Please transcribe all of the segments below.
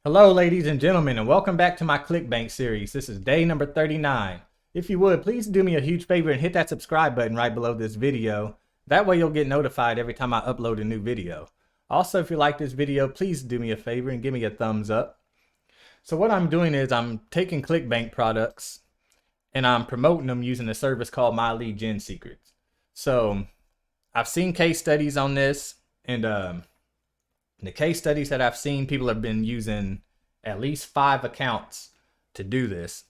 Hello, ladies and gentlemen, and welcome back to my ClickBank series. This is day number 39. If you would, please do me a huge favor and hit that subscribe button right below this video. That way you'll get notified every time I upload a new video. Also, if you like this video, please do me a favor and give me a thumbs up. So what I'm doing is I'm taking ClickBank products and I'm promoting them using a service called My Lead Gen Secrets. So I've seen case studies on this, and the case studies that I've seen, people have been using at least 5 accounts to do this.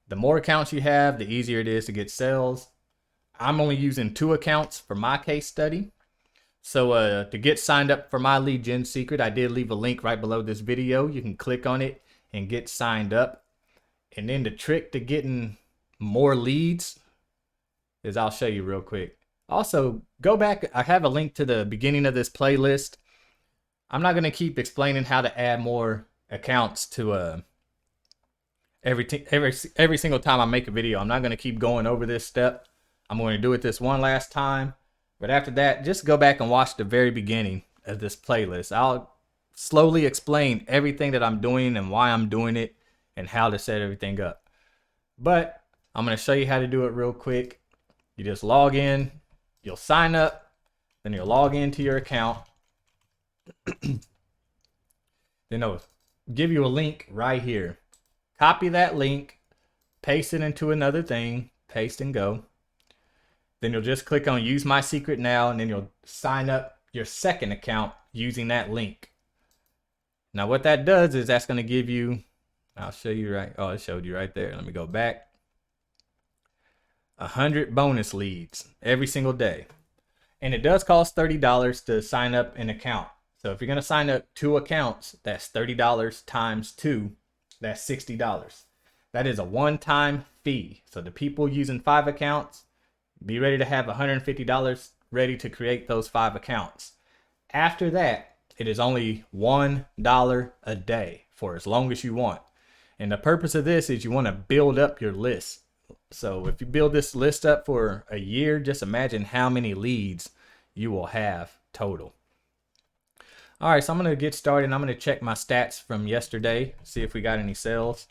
The more accounts you have, the easier it is to get sales. I'm only using 2 accounts for my case study. So to get signed up for My Lead Gen Secret, I did leave a link right below this video. You can click on it and get signed up. And then the trick to getting more leads is I'll show you real quick. Also, go back. I have a link to the beginning of this playlist. I'm not going to keep explaining how to add more accounts to every single time I make a video. I'm not going to keep going over this step. I'm going to do it this one last time. But after that, just go back and watch the very beginning of this playlist. I'll slowly explain everything that I'm doing and why I'm doing it and how to set everything up. But I'm going to show you how to do it real quick. You just log in, you'll sign up, then you'll log into your account. Then they'll give you a link right here. Copy that link, paste it into another thing, paste and go. Then you'll just click on use my secret now, and then you'll sign up your second account using that link. Now what that does is that's going to give you, I'll show you right, oh, it showed you right there. Let me go back. 100 bonus leads every single day. And it does cost $30 to sign up an account. So if you're going to sign up 2 accounts, that's $30 times 2. That's $60. That is a one-time fee. So the people using 5 accounts, be ready to have $150 ready to create those 5 accounts. After that, it is only $1 a day for as long as you want. And the purpose of this is you want to build up your list. So if you build this list up for a year, just imagine how many leads you will have total. All right, so I'm going to get started. I'm going to check my stats from yesterday, see if we got any sales.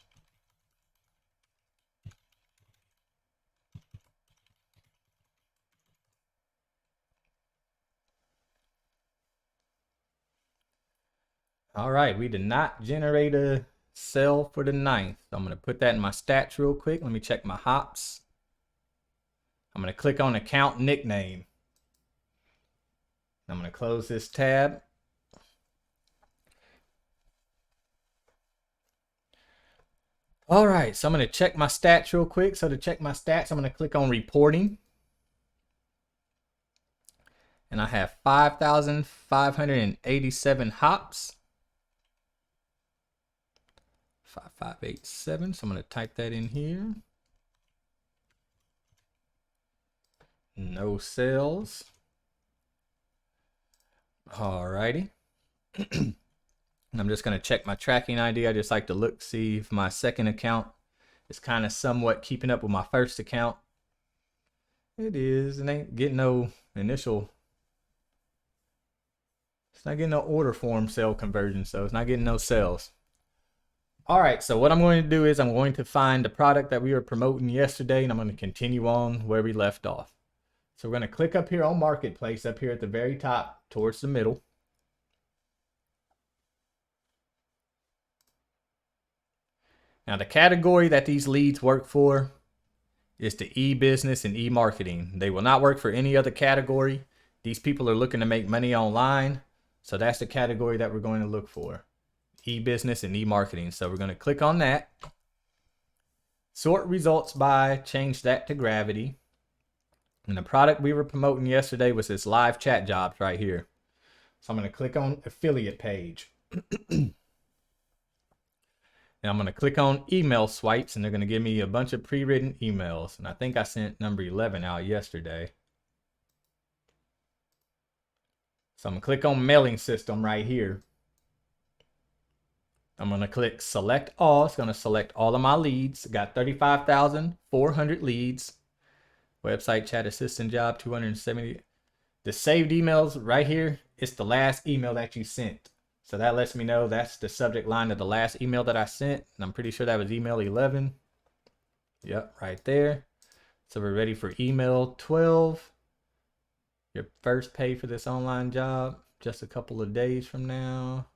All right, we did not generate a sale for the 9th. So I'm going to put that in my stats real quick. Let me check my hops. I'm going to click on account nickname. I'm going to close this tab. All right, so I'm going to check my stats real quick. So to check my stats, I'm going to click on reporting. And I have 5,587 hops. 5587, so I'm going to type that in here. No sales. Alrighty. I'm just going to check my tracking ID. I just like to look, see if my second account is kind of somewhat keeping up with my first account. It is. It ain't getting no initial. It's not getting no order form sale conversion, so it's not getting no sales. All right, so what I'm going to do is I'm going to find the product that we were promoting yesterday, and I'm going to continue on where we left off. So we're going to click up here on Marketplace, up here at the very top, towards the middle. Now the category that these leads work for is the e-business and e-marketing. They will not work for any other category. These people are looking to make money online, so that's the category that we're going to look for. E-business and e-marketing. So we're going to click on that. Sort results by, change that to gravity. And the product we were promoting yesterday was this live chat jobs right here. So I'm going to click on affiliate page. And I'm going to click on email swipes, and they're going to give me a bunch of pre-written emails. And I think I sent number 11 out yesterday. So I'm going to click on mailing system right here. I'm going to click select all. It's going to select all of my leads. Got 35,400 leads. Website chat assistant job, 270. The saved emails right here, it's the last email that you sent. So that lets me know that's the subject line of the last email that I sent. And I'm pretty sure that was email 11. Yep, right there. So we're ready for email 12. Your first pay for this online job, just a couple of days from now.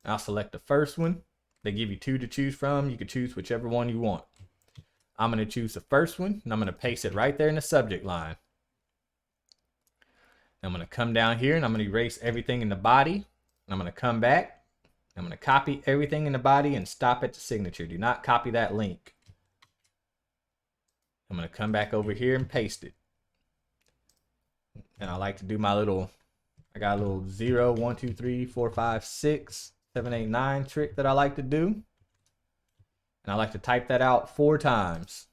I'll select the first one. They give you 2 to choose from. You can choose whichever one you want. I'm going to choose the first one, and I'm going to paste it right there in the subject line. I'm going to come down here, and I'm going to erase everything in the body. I'm going to come back. I'm going to copy everything in the body and stop at the signature. Do not copy that link. I'm going to come back over here and paste it. And I like to do my little, I got a little 0, 1, 2, 3, 4, 5, 6, 7, 8, 9 trick that I like to do. And I like to type that out 4 times.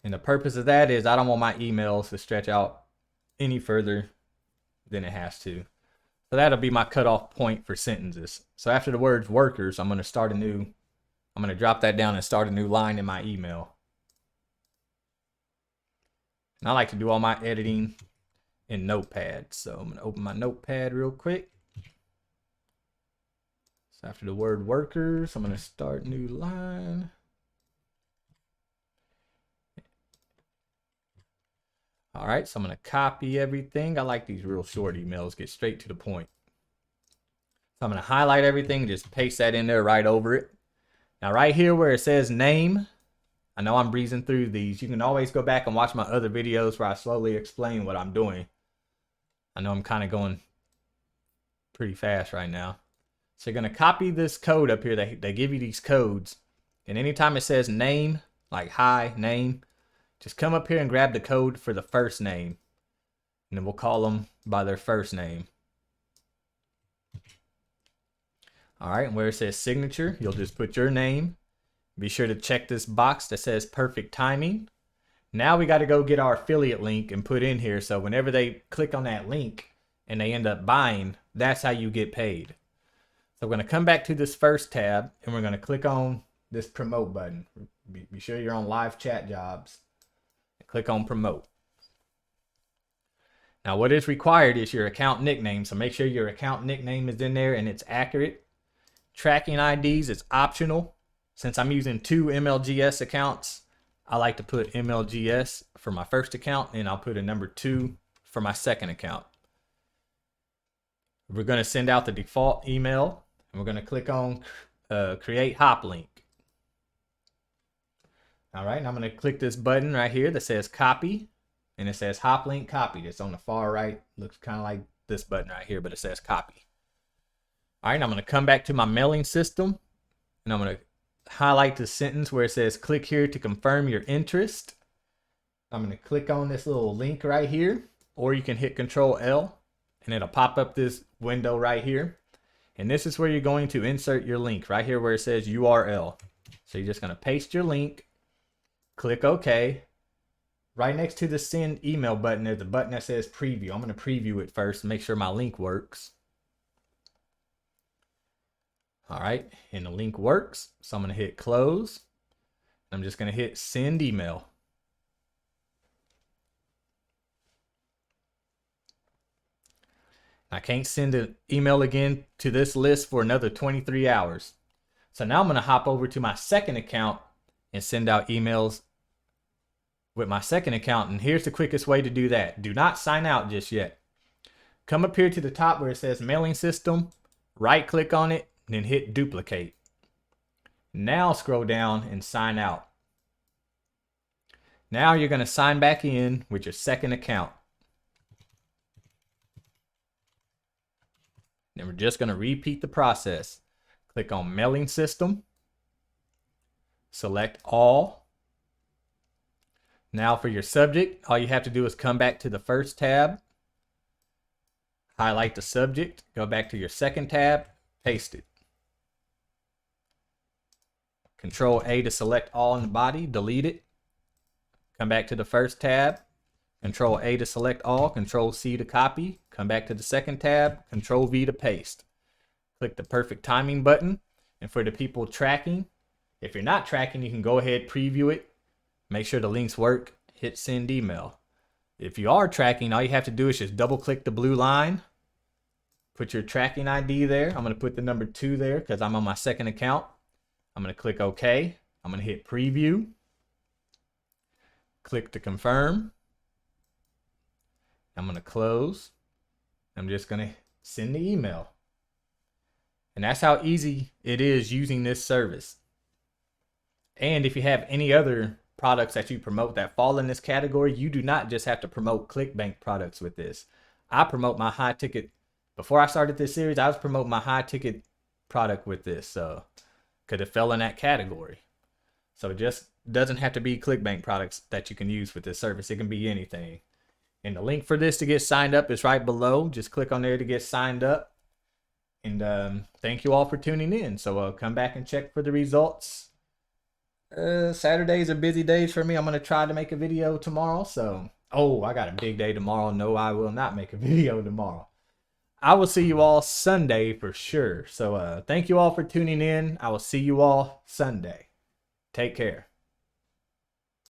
And the purpose of that is I don't want my emails to stretch out any further than it has to. So that'll be my cutoff point for sentences. So after the words workers, I'm going to drop that down and start a new line in my email. And I like to do all my editing in Notepad. So I'm going to open my Notepad real quick. So after the word workers, I'm going to start a new line. All right, so I'm going to copy everything. I like these real short emails, get straight to the point. So I'm going to highlight everything, just paste that in there right over it. Now right here where it says name, I know I'm breezing through these. You can always go back and watch my other videos where I slowly explain what I'm doing. I know I'm kind of going pretty fast right now. So you're going to copy this code up here. They give you these codes. And anytime it says name, like hi, name, just come up here and grab the code for the first name. And then we'll call them by their first name. All right, and where it says signature, you'll just put your name. Be sure to check this box that says perfect timing. Now we got to go get our affiliate link and put in here. So whenever they click on that link and they end up buying, that's how you get paid. So we're going to come back to this first tab and we're going to click on this promote button. Be sure you're on live chat jobs. Click on promote. Now what is required is your account nickname. So make sure your account nickname is in there and it's accurate. Tracking IDs is optional. Since I'm using 2 MLGS accounts, I like to put MLGS for my first account and I'll put a number 2 for my second account. We're going to send out the default email and we're going to click on create hop link. All right, and I'm going to click this button right here that says copy, and it says hop link copied. It's on the far right. Looks kind of like this button right here, but it says copy. All right, I'm going to come back to my mailing system, and I'm going to highlight the sentence where it says click here to confirm your interest. I'm going to click on this little link right here, or you can hit Control L, and it'll pop up this window right here. And this is where you're going to insert your link right here where it says URL. So you're just going to paste your link. Click OK. Right next to the send email button, there's a button that says preview. I'm going to preview it first to make sure my link works. All right, and the link works. So I'm going to hit close. I'm just going to hit send email. I can't send an email again to this list for another 23 hours. So now I'm going to hop over to my second account and send out emails with my second account. And here's the quickest way to do that. Do not sign out just yet. Come up here to the top where it says mailing system, right click on it, and then hit duplicate. Now scroll down and sign out. Now you're going to sign back in with your second account. Then we're just going to repeat the process. Click on mailing system, select all. Now for your subject, all you have to do is come back to the first tab, highlight the subject, go back to your second tab, paste it. Control A to select all in the body, delete it. Come back to the first tab, Control A to select all, Control C to copy, come back to the second tab, Control V to paste. Click the perfect timing button, and for the people tracking, if you're not tracking, you can go ahead, preview it, make sure the links work, hit send email. If you are tracking, all you have to do is just double click the blue line, put your tracking ID there. I'm going to put the number 2 there because I'm on my second account. I'm going to click OK. I'm going to hit preview. Click to confirm. I'm going to close. I'm just going to send the email. And that's how easy it is using this service. And if you have any other products that you promote that fall in this category, you do not just have to promote ClickBank products with this. I promote my high ticket. Before I started this series, I was promoting my high ticket product with this, so because it fell in that category. So it just doesn't have to be ClickBank products that you can use with this service. It can be anything. And the link for this to get signed up is right below. Just click on there to get signed up. And thank you all for tuning in. So come back and check for the results. Saturdays are busy days for me. I'm going to try to make a video tomorrow. So, I got a big day tomorrow. No, I will not make a video tomorrow. I will see you all Sunday for sure. So thank you all for tuning in. I will see you all Sunday. Take care.